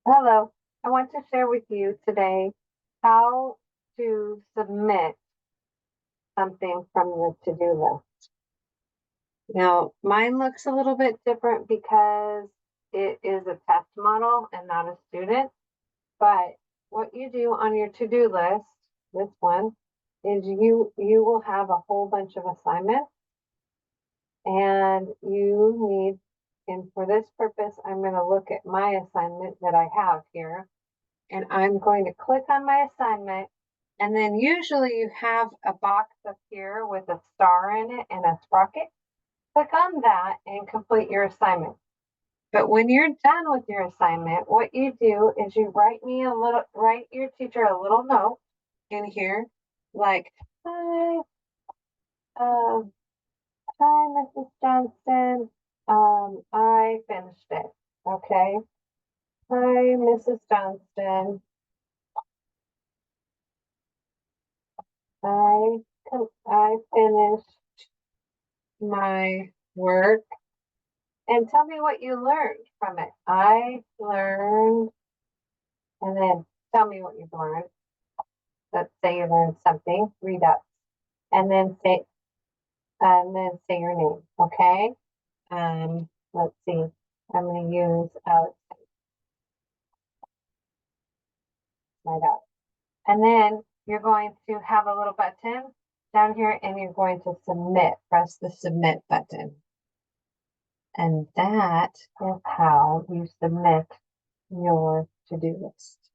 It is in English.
Hello, I want to share with you today how to submit something from the to-do list. Now, mine looks a little bit different because it is a test model and not a student. But what you do on your to-do list, this one, is you will have a whole bunch of assignments and you need, and for this purpose, I'm going to look at my assignment that I have here. And I'm going to click on my assignment. And then usually you have a box up here with a star in it and a sprocket. Click on that and complete your assignment. But when you're done with your assignment, what you do is you write your teacher a little note in here, like, hi, uh, hi, Mrs. Johnston. I finished it. Okay. Hi, Mrs. Johnston. I I finished my work and tell me what you learned from it. I learned, and then tell me what you've learned. Let's say you learned something, read up, and then say your name. Okay. Let's see. I'm going to use Alex, my dog. And then you're going to have a little button down here, and you're going to submit. Press the submit button. And that is how you submit your to-do list.